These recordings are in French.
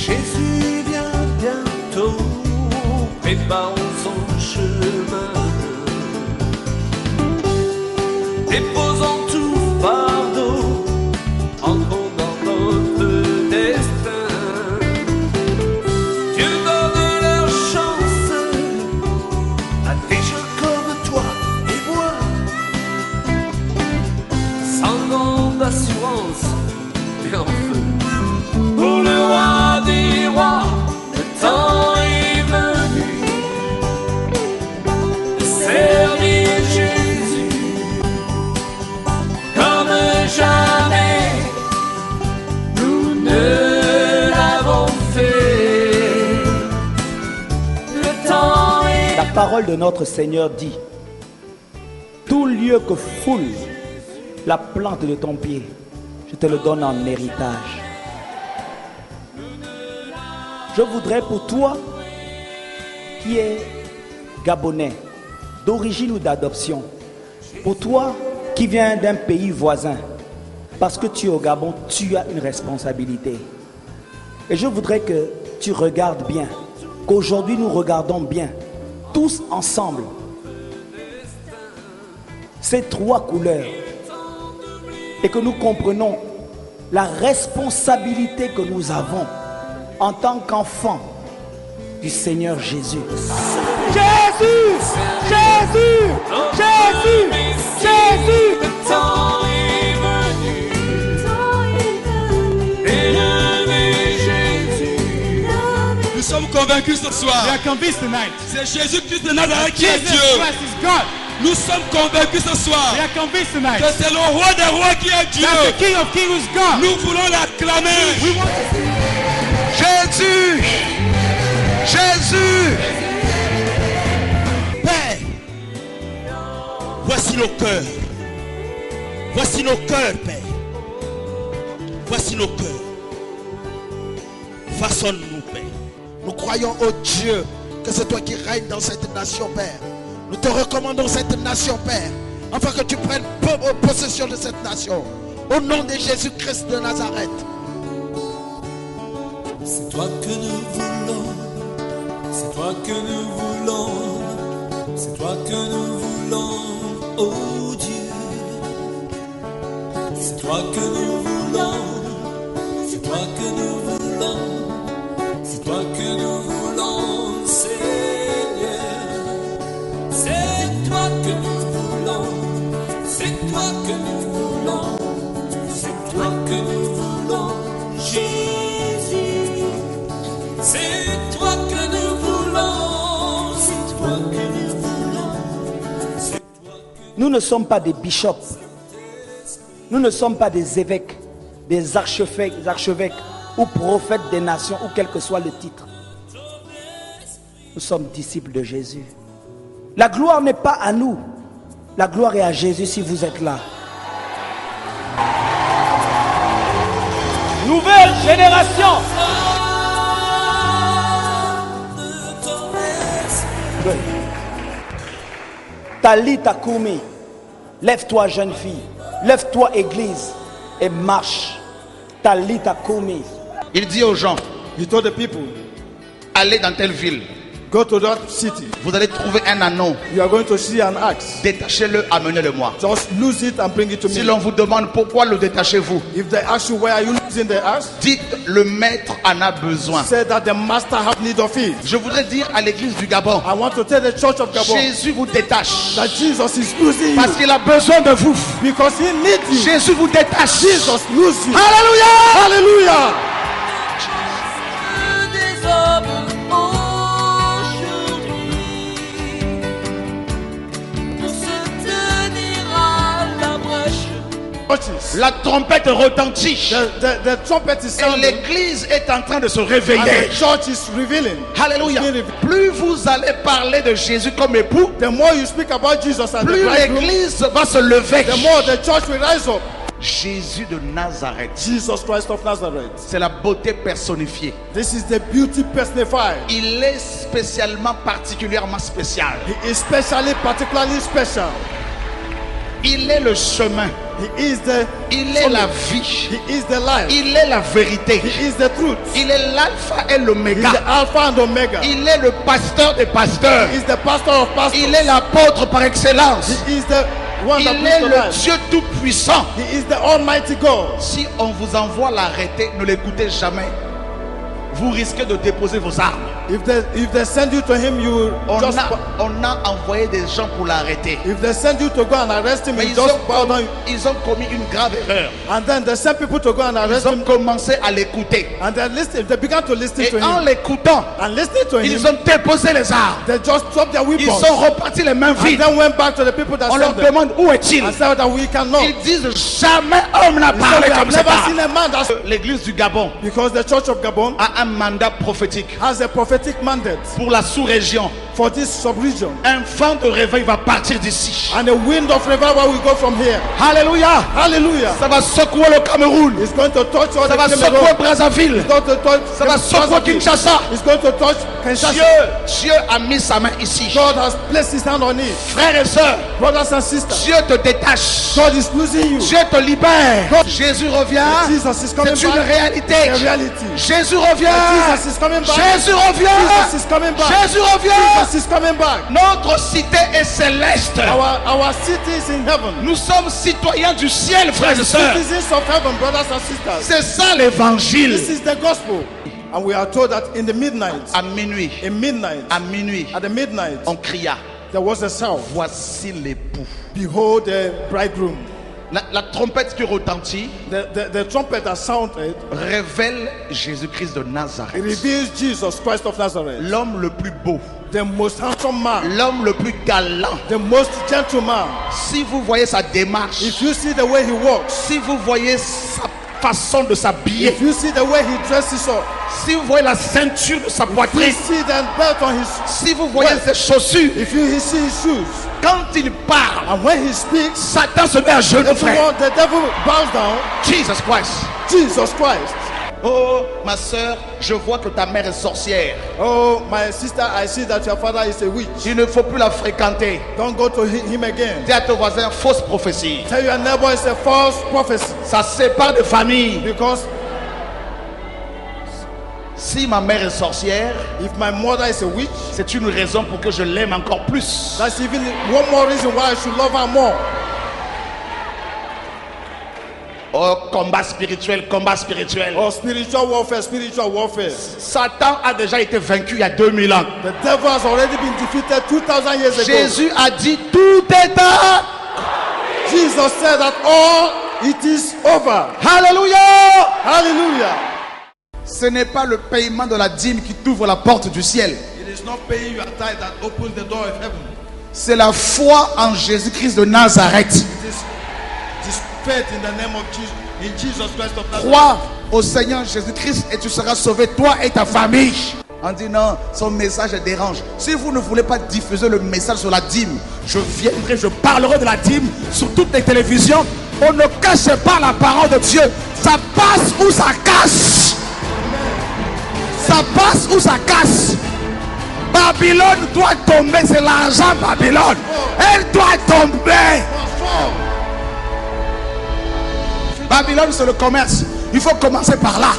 Jésus vient bientôt, préparons son chemin. Déposons tout fardeau, entrons dans notre destin. Dieu donne leur chance à des gens comme toi et moi, sans grande assurance, mais en feu. Pour le roi des rois, le temps est venu de servir Jésus comme jamais nous ne l'avons fait. Le temps est... La parole de notre Seigneur dit: tout lieu que foule la plante de ton pied, je te le donne en héritage. Je voudrais pour toi qui es gabonais, d'origine ou d'adoption, pour toi qui viens d'un pays voisin, parce que tu es au Gabon, tu as une responsabilité. Et je voudrais que tu regardes bien, qu'aujourd'hui nous regardons bien, tous ensemble, ces trois couleurs, et que nous comprenons la responsabilité que nous avons en tant qu'enfants du Seigneur Jésus. Jésus! Jésus! Jésus! Jésus! Le temps est venu d'élever Jésus. Nous sommes convaincus ce soir. We are convinced tonight. C'est Jésus-Christ de Nazareth qui est Jesus Dieu. Christ is God. Nous sommes convaincus ce soir We are convinced tonight. que c'est le roi des rois qui est Dieu. That the King of Kings is God. Nous voulons l'acclamer. We want to Jésus! Jésus! Père, voici nos cœurs. Voici nos cœurs, Père. Voici nos cœurs. Façonne-nous, Père. Nous croyons au Dieu que c'est toi qui règnes dans cette nation, Père. Nous te recommandons cette nation, Père, afin que tu prennes possession de cette nation. Au nom de Jésus-Christ de Nazareth. C'est toi que nous voulons, c'est toi que nous voulons, c'est toi que nous voulons, oh Dieu. C'est toi que nous voulons, c'est toi que nous voulons, c'est toi que nous voulons, Seigneur. C'est toi que nous voulons, c'est toi que nous voulons, c'est toi que nous voulons, Jésus. C'est toi que nous voulons, c'est toi que nous voulons, c'est toi que... Nous ne sommes pas des bishops, nous ne sommes pas des évêques, des archevêques ou prophètes des nations, ou quel que soit le titre. Nous sommes disciples de Jésus. La gloire n'est pas à nous, la gloire est à Jésus si vous êtes là. Nouvelle génération. Talita Koumi, lève-toi jeune fille, lève-toi église et marche. Talita Koumi. Il dit aux gens, He told the people, allez dans telle ville. go to that city. Vous allez trouver un anneau. You are going to see an axe. Détachez-le, amenez-le-moi. Just lose it and bring it to Si me. l'on vous demande pourquoi le détachez-vous, If they ask you why are you losing the axe, dites le maître en a besoin. say that the master have need of it. Je voudrais dire à l'église du Gabon, I want to tell the church of Gabon Jésus vous détache. that Jesus is losing Parce you qu'il a besoin de vous. because he needs you. Jésus vous détache. Jesus lose you. Alléluia. Hallelujah. Des hommes aujourd'hui pour se tenir à la brèche. Churches. La trompette retentit. The trumpet is Et sounding l'église est en train de se and réveiller. the church is revealing. Alléluia. It's being revealed. Plus vous allez parler de Jésus comme époux, The more you speak about Jesus and the plus bridegroom, l'église va se lever. the more the church will rise up. Jésus de Nazareth, Jesus Christ of Nazareth. c'est la beauté personnifiée. This is the beauty personified. Il est spécialement, particulièrement spécial. He is specially, particularly special. Il est le chemin. He is the Il est la vie. He is the life. Il est la vérité. He is the truth. Il est l'alpha et He is l'oméga. the Alpha and Omega. Il est le pasteur des pasteurs. He is the pastor of pastors. Il est l'apôtre par excellence. He is the one that Il brings est to le life. Dieu tout-puissant. He is the Almighty God. Si on vous envoie l'arrêter, ne l'écoutez jamais. Vous risquez de déposer vos armes. If they send you to him, you will just. On a envoyé des gens pour l'arrêter. If they send you to go and arrest him, Mais you just bow down. ils ont commis une grave erreur. And then they send people to go and Ils arrest ont him. commencé à l'écouter. And then they began to listen to Et en him. l'écoutant, And listening to him, ils ont déposé les armes. they just dropped their Ils weapons. sont repartis les mains And vides. then went back to the people that On leur sent them. demande où est-il. And said that we cannot. Ils disent jamais homme n'a He said, parlé we have comme ça. never seen a man that's. L'église du Gabon Because the Church of Gabon a un mandat prophétique has a prophetic mandate pour la sous-région. for this sub-region. Un vent de réveil va partir d'ici. And a wind of revival will go from here. Alléluia. Hallelujah. Ça va secouer le Cameroun. It's going to touch all Ça va the secouer Cameroon. Brazzaville. It's going to touch Ça va secouer Kinshasa. It's going to touch Kinshasa. Dieu a mis sa main ici. God has placed his hand on it. Frères et sœurs, Brothers and sisters, Dieu te détache. God is losing you. Dieu te libère. Jésus revient. Jesus is coming C'est une back. réalité. A reality. Jésus revient. Jesus is coming back. Jésus revient. Jesus is coming back. Jésus revient. Jesus is coming back. Notre cité est céleste. Our city is in heaven. Nous sommes citoyens du ciel, frères et sœurs. Citizens of heaven, brothers and sisters. C'est ça l'évangile. This is the gospel. And we are told that in the midnight, À minuit, in midnight, à minuit, at the midnight, on cria, there was a sound. voici l'époux. Behold the bridegroom. La trompette qui retentit The trumpet that sounded, révèle Jésus-Christ de it Nazareth. reveals Jesus Christ of Nazareth. L'homme le plus beau, The most handsome man, l'homme le plus galant. the most gentleman. Si vous voyez sa démarche, If you see the way he walks, si vous voyez sa façon de s'habiller, if you see the way he dresses up, si vous voyez la ceinture de sa if you poitrine, see the belt on his, si vous voyez ses chaussures, if you see his shoes, quand il parle, and when he speaks, Satan se met à genoux, frère. everyone, the devil bows down. Jesus Christ. Jesus Christ. Oh, ma soeur, je vois que ta mère est sorcière. Oh, my sister, I see that your father is a witch. Il ne faut plus la fréquenter. Don't go to him again. Dis à ton voisin, fausse prophétie. Tell your neighbor it's a false prophecy. Ça sépare de famille. Because Si ma mère est sorcière, if my mother is a witch, c'est une raison pour que je l'aime encore plus. that's even one more reason why I should love her more. Oh, combat spirituel, combat spirituel. Or spiritual warfare, spiritual warfare. Satan a déjà été vaincu il y a 2000 ans. The devil has already been defeated 2000 years ago. Jésus a dit tout est à. Jesus said that all it is over. Alléluia. Hallelujah. Ce n'est pas le paiement de la dîme qui t'ouvre la porte du ciel. It is not paying your tithe that opens the door of heaven. C'est la foi en Jésus-Christ de Nazareth. It is faith in the name of Jesus, in Jesus Christ of Nazareth. Crois au Seigneur Jésus-Christ et tu seras sauvé, toi et ta famille. On dit non, son message dérange. Si vous ne voulez pas diffuser le message sur la dîme, je viendrai, je parlerai de la dîme sur toutes les télévisions. On ne cache pas la parole de Dieu. Ça passe ou ça casse. Ça passe ou ça casse. Babylone doit tomber, c'est l'argent Babylone. Elle doit tomber. Babylone, c'est le commerce. Il faut commencer par là.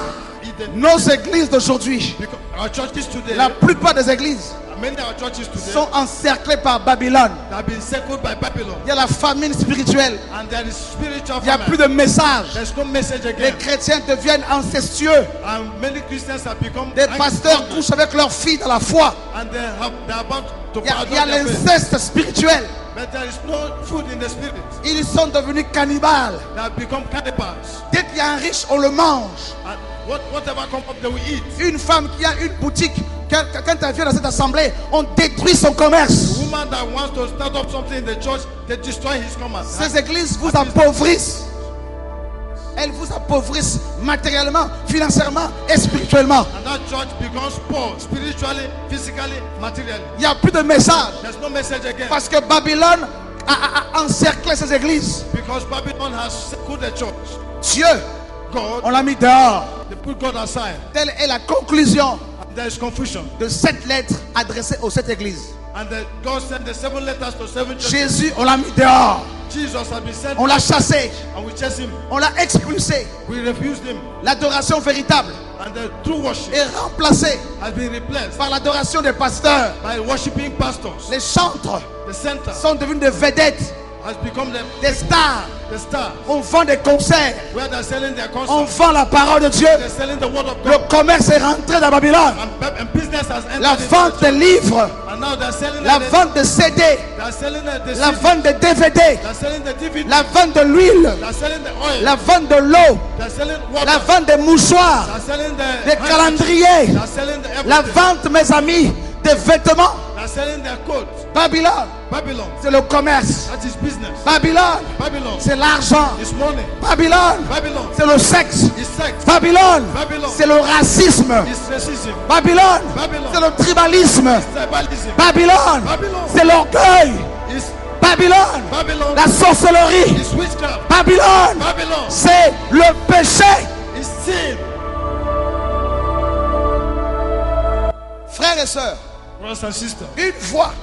Nos églises d'aujourd'hui, Because our churches today, la plupart des églises many of our churches today, sont encerclées par Babylone. they have been circled by Babylon. Il y a la famine spirituelle. And there is spiritual Il n'y a famine. plus de message. There's no message Les again. chrétiens deviennent incestueux. And many Christians have become Des pasteurs couchent avec leurs filles dans la foi. and they're about to Il y a pardon their faith. l'inceste spirituel. But there is no food in the spirit. Ils sont devenus cannibales. They have become cannibals. Dès qu'il y a un riche, on le mange. And whatever comes up, they will eat. Une femme qui a une boutique, quand elle vient dans cette assemblée, on détruit son commerce. A woman that wants to start up something in the church, they destroy his commerce. Ces églises vous appauvrissent. Elles vous appauvrissent matériellement, financièrement et spirituellement. And that church becomes poor spiritually, physically, materially. Il n'y a plus de message. There's no message again. Parce que Babylone a encerclé ces églises. Because Babylon has circled the church. Dieu, God, on l'a mis dehors. they put God aside. Telle est la conclusion And there is confusion. de cette lettre adressée aux 7 églises. And God sent the 7 letters to 7 churches. Jésus, on l'a mis dehors. Jesus has been sent On l'a chassé. and we chase him. On l'a expulsé. We refused him. L'adoration véritable And the true worship est remplacée has been replaced par l'adoration des pasteurs. by worshiping pastors. Les chantres The center sont devenus des vedettes, has become des stars. the star On vend des concerts. where they're selling their On concerts. vend la parole de Dieu. They're selling the word of Le God. commerce est rentré dans Babylone. And business has entered La into vente the des livres, And now they're selling la the, vente de CD, they're selling the la CD. vente de DVD, They're selling the DVD. la vente de l'huile, They're selling the oil. la vente de l'eau, They're selling water. la vente des mouchoirs, They're selling des the calendriers, They're selling the everything. la vente, mes amis, des vêtements. They're selling their coats. Babylone, Babylon. c'est le commerce. That is business. Babylone, Babylon. c'est l'argent. It's money. Babylone, Babylon. c'est le sexe. It's sex. Babylone, Babylon. c'est le racisme. It's racism. Babylone, Babylon. c'est le tribalisme. It's tribalism. Babylone, Babylon. c'est l'orgueil. It's Babylone, Babylon. la sorcellerie. It's witchcraft. Babylone, Babylon. c'est le péché. It's sin. Frères et sœurs, Brothers and sisters, une voix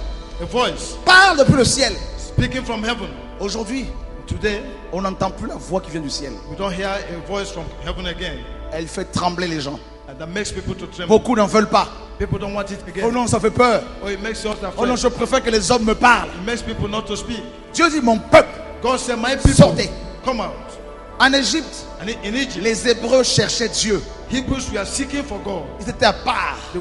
a voice parle depuis le ciel. speaking from heaven. Aujourd'hui, Today, on n'entend plus la voix qui vient du ciel. we don't hear a voice from heaven again. Elle fait trembler les gens. And that makes people to tremble. Beaucoup n'en veulent pas. People don't want it again. Oh non, ça fait peur. Oh, it makes you afraid. Oh non, je préfère que les hommes me parlent. It makes people not to speak. Dieu dit, mon peuple, God said, my people, sortez. come out. En Égypte, And in Egypt, les Hébreux cherchaient Dieu. Hebrews were seeking for God. Ils étaient à part. They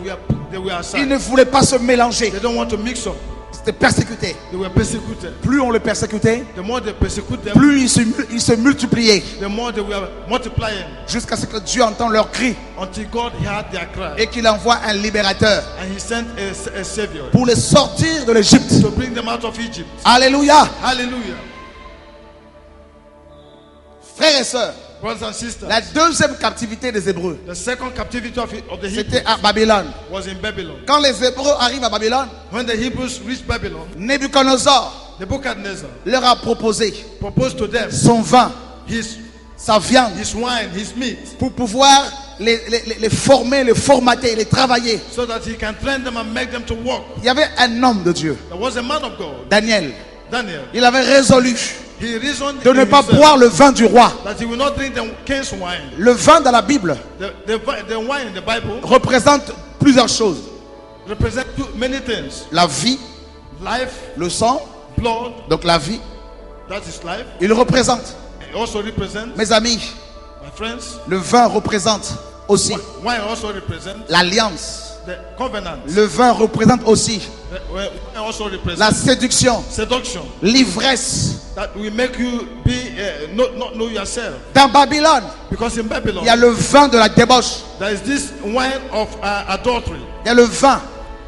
were Ils aside. ne voulaient pas se mélanger. They don't want to mix up. Ils étaient persécutés. They were persecuted. Plus on les persécutait, The more they persecute them, plus ils se multipliaient. the more they were multiplying Jusqu'à ce que Dieu entende leurs cris until God heard their cry. et qu'il envoie un libérateur And he sent a savior pour les sortir de l'Égypte. to bring them out of Egypt. Alléluia. Hallelujah. Frères et sœurs, Brothers and sisters, la deuxième captivité des Hébreux, the second captivity of the c'était Hebrews à Babylone. was in Babylon. Quand les Hébreux arrivent à Babylone, When the Hebrews reached Babylon, Nebuchadnezzar Nebuchadnezzar leur a proposé proposed to them son vin, his sa viande, wine, his meat, pour pouvoir les former, les formater, les travailler. so that he can train them and make them to work. Il y avait un homme de Dieu, There was a man of God, Daniel. Daniel. Il avait résolu He reasoned de ne in pas himself boire le vin du roi. that he will not drink the king's wine. Le vin dans la Bible The wine in the Bible représente plusieurs choses. represents many things. La vie, Life, le sang, blood, donc la vie, that is life. il représente. It also represents, Mes amis, my friends, le vin représente aussi wine also represents l'alliance. the covenant. Le vin représente aussi Wine also la represents séduction, seduction. l'ivresse. That will make you be not know yourself. Dans Babylone, Because in Babylon, il y a le vin de la débauche. there is this wine of adultery. Il y a le vin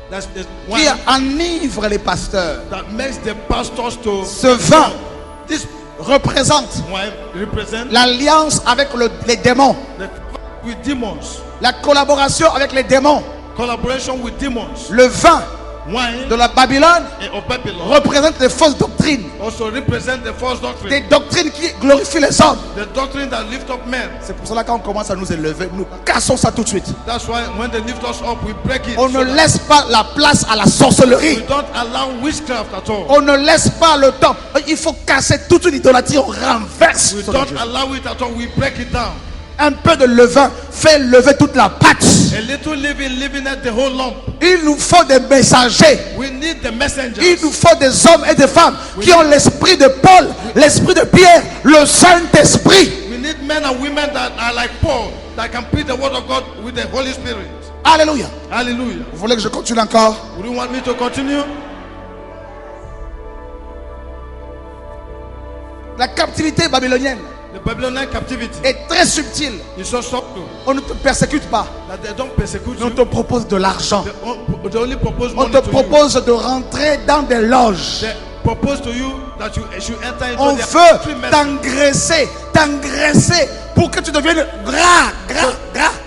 That's the qui wine enivre les pasteurs. that makes the pastors to. Ce vin This représente wine represents l'alliance avec les démons, with demons, la collaboration avec les démons. collaboration with demons. Le vin Wine de la Babylone of Babylon représente les fausses doctrines, also represent the false des doctrine, doctrines qui glorifient les hommes. the doctrine that lift up men. C'est pour cela qu'on commence à nous élever, nous cassons ça tout de suite. That's why when they lift us up, we break it. On so ne that laisse pas la place à la we sorcellerie. don't allow witchcraft at all. On ne laisse pas le temps. Il faut casser toute une idolâtrie. On renverse. We son don't Dieu. allow it at all. We break it down. Un peu de levain fait lever toute la pâte. A little living at the whole lump. Il nous faut des messagers. We need the messengers. Il nous faut des hommes et des femmes qui ont l'esprit de Paul, l'esprit de Pierre, le Saint-Esprit. We need men and women that are like Paul, that can preach the word of God with the Holy Spirit. Alléluia. Hallelujah. Vous voulez que je continue encore? Would you want me to continue? La captivité babylonienne The Babylonian captivity est très subtile. is so subtle On ne te persécute pas. that they don't persecute On you. te propose de l'argent. They only propose On money te to you. propose de rentrer dans des loges. They propose to you that you should enter into On their veut free message. t'engraisser pour que tu deviennes gras,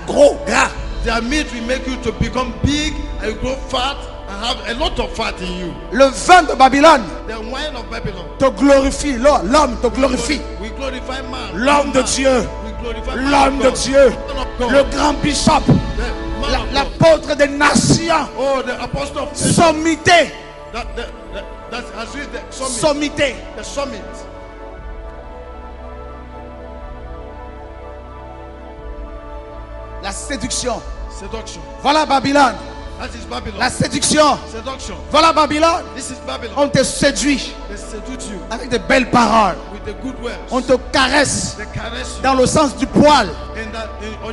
gros, gras. Their meat will make you to become big and you grow fat and have a lot of fat in you. Le vin de Babylone The wine of Babylon. te glorifie. L'homme te glorifie. We glorify man. L'homme de Man. Dieu. We glorify man L'homme of de God. Dieu. Man of God. Le grand bishop. The man of God. L'apôtre des nations. Oh, the apostle of Sommité. that has reached the summit. Sommité. The summit. La séduction. Seduction. Voilà Babylone. That is Babylon. La séduction. Seduction. Voilà Babylone. This is Babylon. On te séduit They seduce you avec de belles paroles. with the good words. On te caresse They caress you. dans le sens du poil.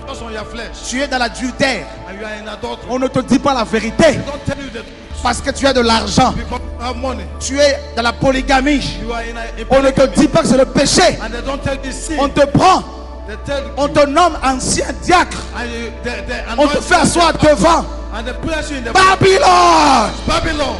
Just on your flesh. Tu es dans l'adultère. And you are in adultery. On ne te dit pas la vérité They don't tell you the truth parce que tu as de l'argent. because you have money. Tu es dans la polygamie. You are in a On ne te dit pas que c'est le péché. and they don't tell you sin. On te prend. They tell On you te nomme ancien diacre. and they On te anoint fait you asseoir devant. and they place you in the Babylone. Babylon.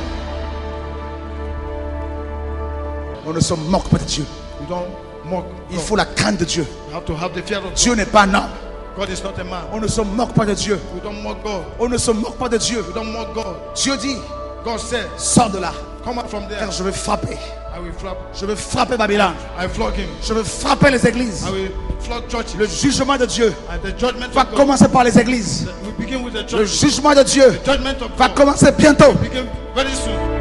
On ne se moque pas de Dieu. You don't mock Il God. faut la crainte de Dieu. You have to have the fear of God. Dieu n'est pas un homme. God is not a man. On ne se moque pas de Dieu. We don't mock God. On ne se moque pas de Dieu. We don't mock God. Dieu dit, God said, sors de là, come out from there. car je vais frapper. I will flog. Je vais frapper Babylone. I flog him. Je vais frapper les églises. I will flog churches. Le jugement de Dieu And the judgment va of God. commencer par les églises. We begin with the Le church. jugement de Dieu Judgment of va God commencer bientôt. begin very soon.